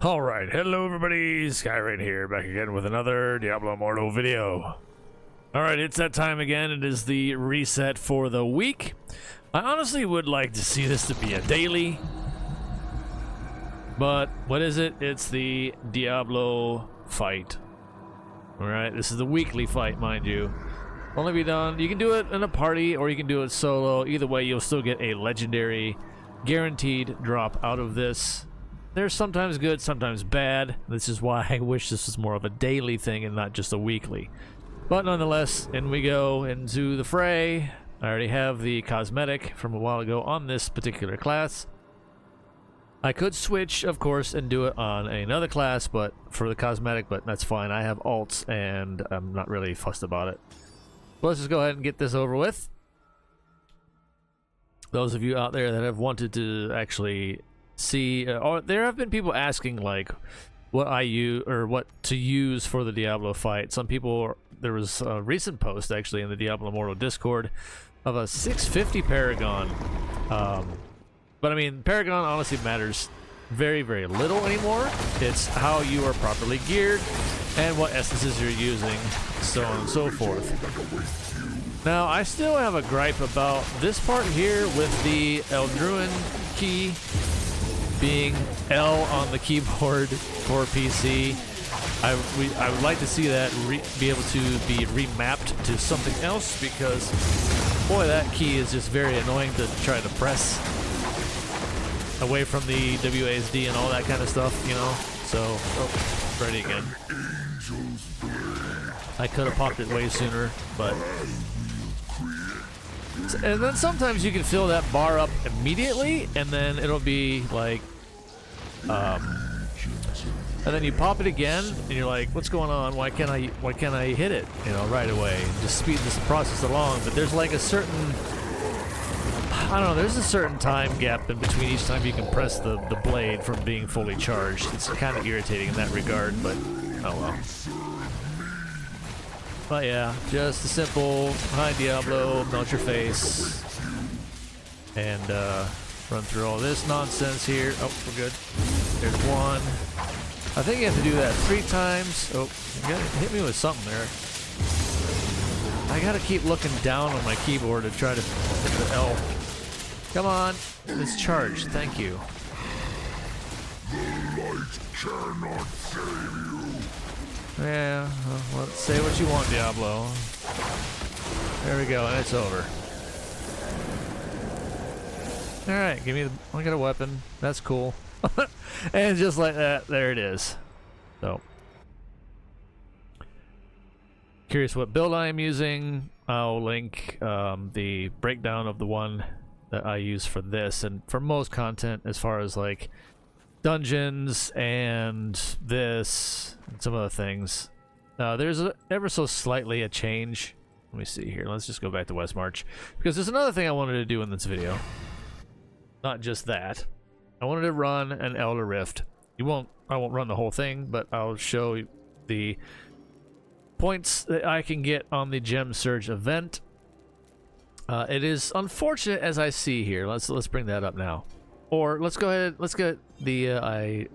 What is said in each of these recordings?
Alright, hello everybody, Sky right here, back again with another Diablo Immortal video. Alright, it's that time again. It is the reset for the week. I honestly would like to see this to be a daily. But, what is it? It's the Diablo fight. Alright, this is the weekly fight, mind you. Only be done, you can do it in a party or you can do it solo. Either way, you'll still get a legendary guaranteed drop out of this. They're sometimes good, sometimes bad. This is why I wish this was more of a daily thing and not just a weekly. But nonetheless, in we go into the fray. I already have the cosmetic from a while ago on this particular class. I could switch, of course, and do it on another class, but for the cosmetic, but that's fine. I have alts and I'm not really fussed about it. But let's just go ahead and get this over with. Those of you out there that have wanted to actually see, or there have been people asking like what I use or what to use for the Diablo fight. Some people, there was a recent post actually in the Diablo Immortal Discord of a 650 Paragon. But I mean, Paragon honestly matters very, very little anymore. It's how you are properly geared and what essences you're using, so on and so forth. Now, I still have a gripe about this part here with the Eldruin key being L on the keyboard for PC. I would like to see that be able to be remapped to something else, because boy, that key is just very annoying to try to press away from the WASD and all that kind of stuff, you know. So, oh, ready again. I could have popped it way sooner, but. And then sometimes you can fill that bar up immediately, and then it'll be like, and then you pop it again, and you're like, "What's going on? Why can't I hit it? You know, right away? And just speed this process along." But there's like a certain, I don't know. There's a certain time gap in between each time you can press the blade from being fully charged. It's kind of irritating in that regard, but oh well. But yeah, just a simple hi Diablo, melt your face, and run through all this nonsense here. Oh, we're good. There's one. I think you have to do that 3 times. Oh, you gotta hit me with something there. I gotta keep looking down on my keyboard to try to hit the L. Come on, it's charged. Thank you. The light cannot save you. Yeah, well, say what you want, Diablo. There we go, and it's over. Alright, give me the... I got a weapon. That's cool. And just like that, there it is. So. Curious what build I am using. I'll link the breakdown of the one that I use for this. And for most content, as far as like dungeons and this and some other things, there's ever so slightly a change. Let me see here. Let's just go back to Westmarch, because there's another thing I wanted to do in this video. Not just that. I wanted to run an Elder Rift. I won't run the whole thing, but I'll show you the points that I can get on the Gem Surge event. It is unfortunate, as I see here. Let's bring that up now. Or let's go ahead. Let's get the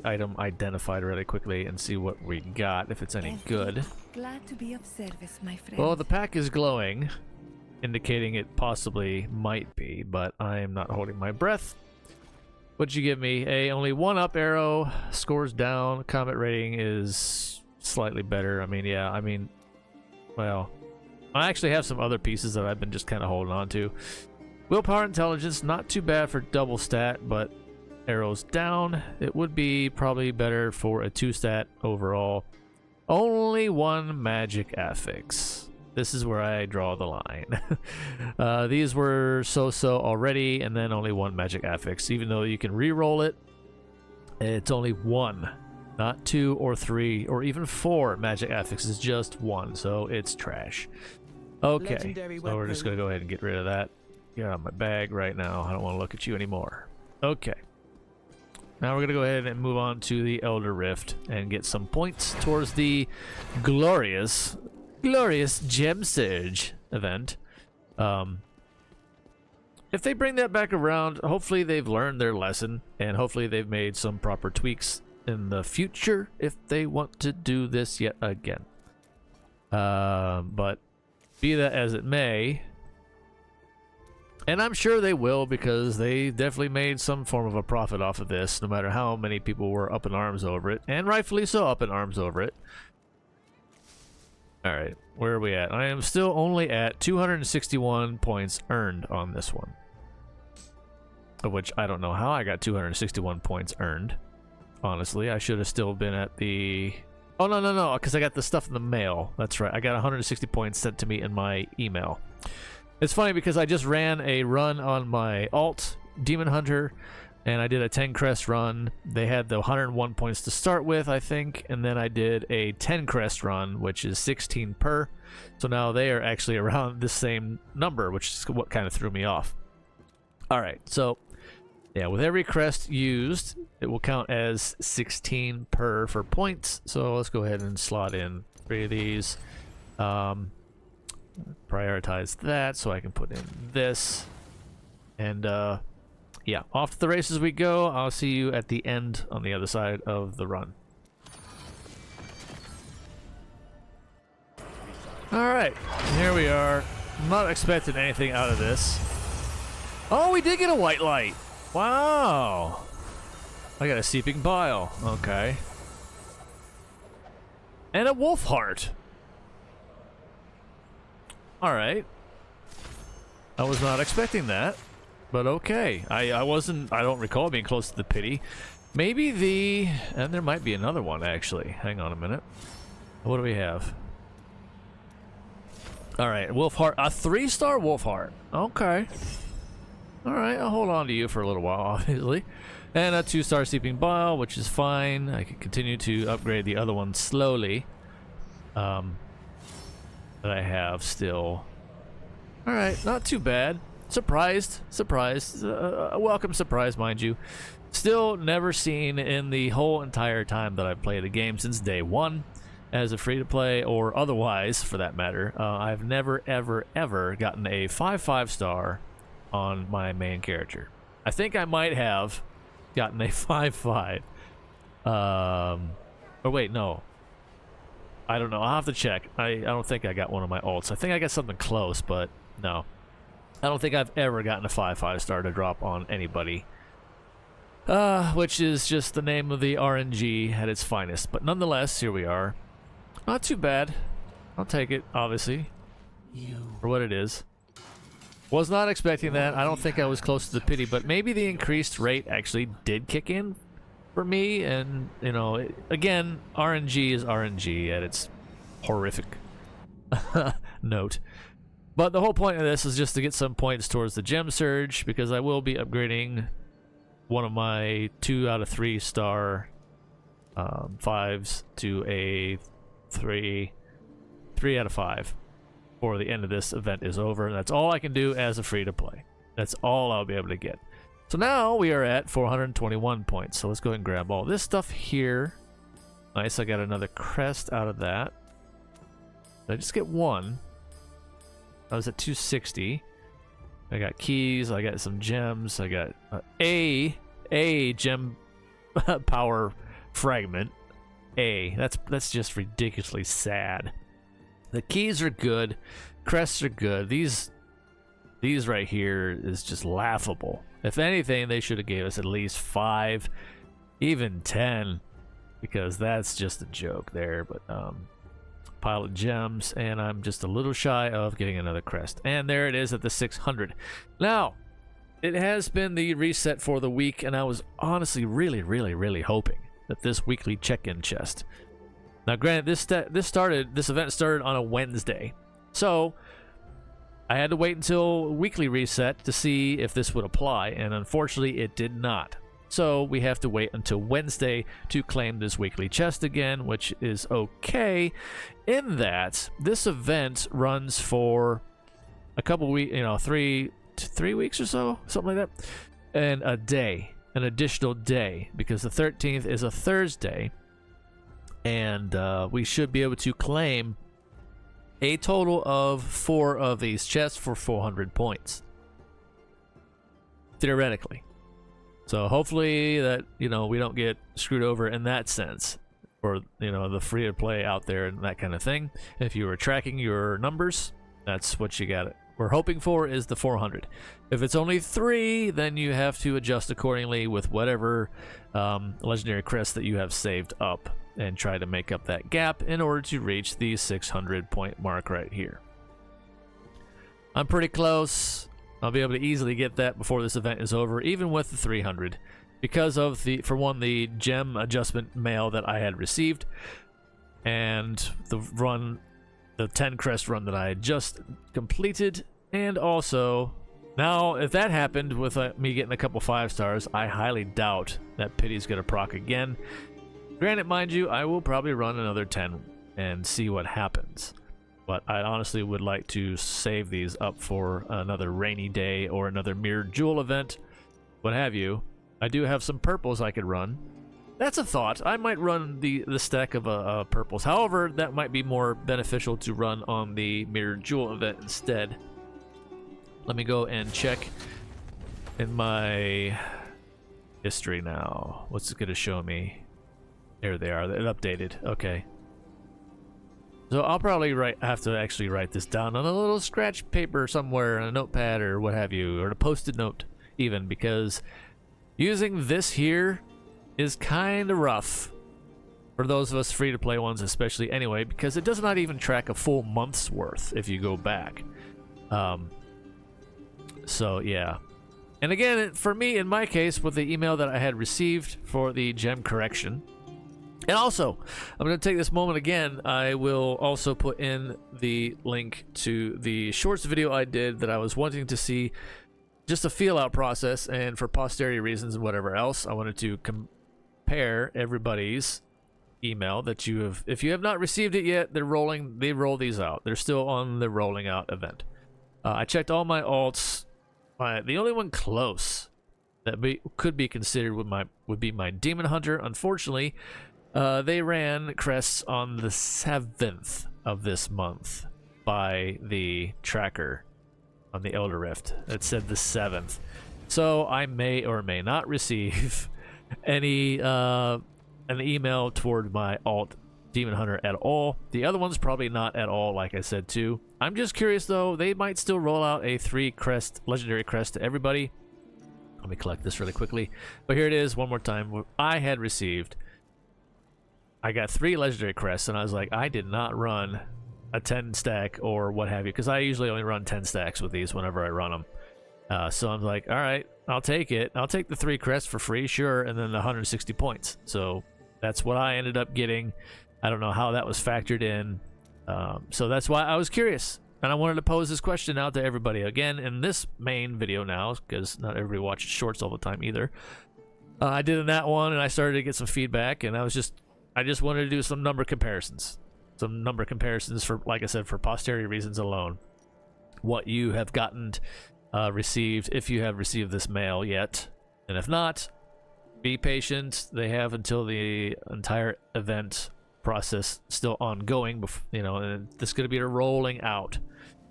item identified really quickly and see what we got, if it's any good. Glad to be of service, my friend. Well, the pack is glowing, indicating it possibly might be, but I am not holding my breath. What'd you give me? Only 1 up arrow, scores down, combat rating is slightly better. I mean, yeah, I mean, well, I actually have some other pieces that I've been just kind of holding on to. Willpower intelligence, not too bad for double stat, but arrows down. It would be probably better for a 2 stat overall. Only 1 magic affix. This is where I draw the line. These were so-so already, and then only 1 magic affix. Even though you can re-roll it, it's only 1. Not 2 or 3 or even 4 magic affixes, just 1. So it's trash. Okay, so we're just going to go ahead and get rid of that. Get out of my bag right now. I don't want to look at you anymore. Okay. Now we're going to go ahead and move on to the Elder Rift and get some points towards the glorious Gem Surge event. If they bring that back around, hopefully they've learned their lesson, and hopefully they've made some proper tweaks in the future if they want to do this yet again. But be that as it may, and I'm sure they will, because they definitely made some form of a profit off of this, no matter how many people were up in arms over it, and rightfully so up in arms over it. Alright, where are we at? I am still only at 261 points earned on this one. Of which I don't know how I got 261 points earned. Honestly, I should have still been at the... Oh, no, because I got the stuff in the mail. That's right, I got 160 points sent to me in my email. It's funny because I just ran a run on my alt, Demon Hunter, and I did a 10 crest run. They had the 101 points to start with, I think, and then I did a 10 crest run, which is 16 per. So now they are actually around the same number, which is what kind of threw me off. Alright, so yeah, with every crest used, it will count as 16 per for points. So let's go ahead and slot in 3 of these. Prioritize that so I can put in this. And yeah, off to the races we go. I'll see you at the end on the other side of the run. Alright, here we are. I'm not expecting anything out of this. Oh, we did get a white light. Wow. I got a seeping bile. Okay. And a wolf heart. Alright. I was not expecting that. But okay. I don't recall being close to the pity. Maybe the... And there might be another one, actually. Hang on a minute. What do we have? Alright, wolf heart. A 3-star wolf heart. Okay. Alright, I'll hold on to you for a little while, obviously. And a 2-star seeping bile, which is fine. I can continue to upgrade the other one slowly. That I have still. Alright, not too bad. Surprised. A welcome surprise, mind you. Still never seen in the whole entire time that I've played the game since day one, as a free-to-play or otherwise, for that matter. I've never, ever gotten a 5 star on my main character. I think I might have gotten a 5-5. Or wait, no. I don't know. I'll have to check. I don't think I got one of my alts. I think I got something close, but no. I don't think I've ever gotten a 5 star to drop on anybody. Which is just the name of the RNG at its finest. But nonetheless, here we are. Not too bad. I'll take it, obviously. For what it is. Was not expecting that. I don't think I was close to the pity, but maybe the increased rate actually did kick in for me. And, you know, again, RNG is RNG at its horrific note. But the whole point of this is just to get some points towards the gem surge, because I will be upgrading one of my 2 out of 3 star 5s to a 3 out of 5 before the end of this event is over. And that's all I can do as a free to play. That's all I'll be able to get. So now we are at 421 points. So let's go ahead and grab all this stuff here. Nice, I got another crest out of that. Did I just get one? I was at 260. I got keys, I got some gems, I got a gem power fragment. That's just ridiculously sad. The keys are good, crests are good. These right here is just laughable. If anything, they should have gave us at least 5, even 10, because that's just a joke there. But pile of gems, and I'm just a little shy of getting another crest. And there it is at the 600. Now, it has been the reset for the week, and I was honestly really hoping that this weekly check-in chest. Now, granted, this event started on a Wednesday, so I had to wait until weekly reset to see if this would apply, and unfortunately, it did not. So we have to wait until Wednesday to claim this weekly chest again, which is okay, in that this event runs for a couple weeks, 3 weeks or so, something like that, and a day, an additional day, because the 13th is a Thursday, and we should be able to claim a total of 4 of these chests for 400 points, theoretically. So hopefully that, you know, we don't get screwed over in that sense for, you know, the free to play out there and that kind of thing. If you were tracking your numbers, that's what you got. We're hoping for is the 400. If it's only 3, then you have to adjust accordingly with whatever legendary crest that you have saved up and try to make up that gap in order to reach the 600 point mark right here. I'm pretty close. I'll be able to easily get that before this event is over, even with the 300, because of the, for one, the gem adjustment mail that I had received, and the run, the 10 crest run that I had just completed, and also, now if that happened with me getting a couple 5 stars, I highly doubt that Pity's gonna proc again. Granted, mind you, I will probably run another 10 and see what happens. But I honestly would like to save these up for another rainy day or another mirrored jewel event, what have you. I do have some purples I could run. That's a thought. I might run the stack of purples. However, that might be more beneficial to run on the mirrored jewel event instead. Let me go and check in my history now. What's it going to show me? There they are. They're updated. Okay. So I'll probably have to actually write this down on a little scratch paper somewhere, on a notepad or what have you, or a post-it note even, because using this here is kind of rough for those of us free-to-play ones, especially anyway, because it does not even track a full month's worth if you go back. So yeah. And again, for me, in my case, with the email that I had received for the gem correction, and also, I'm going to take this moment again. I will also put in the link to the shorts video I did that I was wanting to see, just a feel-out process, and for posterity reasons and whatever else, I wanted to compare everybody's email that you have. If you have not received it yet, they roll these out. They're still on the rolling out event. I checked all my alts. The only one close that could be considered would be my Demon Hunter. Unfortunately, they ran crests on the 7th of this month by the tracker on the Elder Rift. It said the 7th. So I may or may not receive any an email toward my alt Demon Hunter at all. The other one's probably not at all, like I said too. I'm just curious though, they might still roll out a 3 crest, legendary crest to everybody. Let me collect this really quickly. But here it is one more time. I had received, I got 3 legendary crests, and I was like, I did not run a 10 stack or what have you, because I usually only run 10 stacks with these whenever I run them. So I'm like, all right, I'll take it. I'll take the 3 crests for free, sure, and then the 160 points. So that's what I ended up getting. I don't know how that was factored in. So that's why I was curious, and I wanted to pose this question out to everybody again in this main video now, because not everybody watches shorts all the time either. I did in that one, and I started to get some feedback, and I just wanted to do some number comparisons. Some number comparisons for, like I said, for posterity reasons alone. What you have gotten received, if you have received this mail yet. And if not, be patient. They have until the entire event process still ongoing, you know, and this is going to be a rolling out.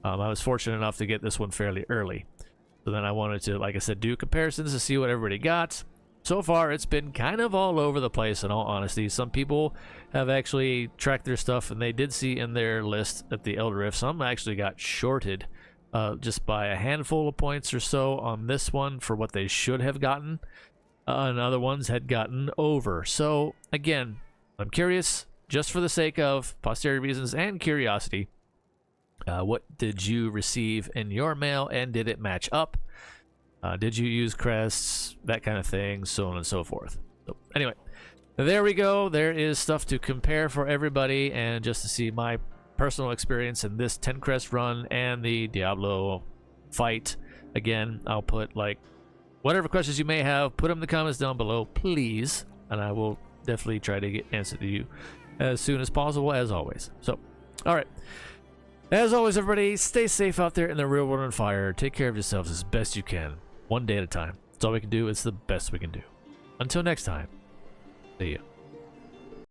I was fortunate enough to get this one fairly early. So then I wanted to, like I said, do comparisons to see what everybody got. So far, it's been kind of all over the place, in all honesty. Some people have actually tracked their stuff, and they did see in their list at the Elder Rift, some actually got shorted just by a handful of points or so on this one for what they should have gotten, and other ones had gotten over. So, again, I'm curious, just for the sake of posterity reasons and curiosity, what did you receive in your mail, and did it match up? Did you use crests, that kind of thing, so on and so forth. So anyway, there we go. There is stuff to compare for everybody, and just to see my personal experience in this 10 crest run and the Diablo fight. Again, I'll put, like, whatever questions you may have, put them in the comments down below, please, and I will definitely try to get answered to you as soon as possible, as always. So, all right. As always, everybody, stay safe out there in the real world on fire. Take care of yourselves as best you can. One day at a time. That's all we can do. It's the best we can do. Until next time, see ya.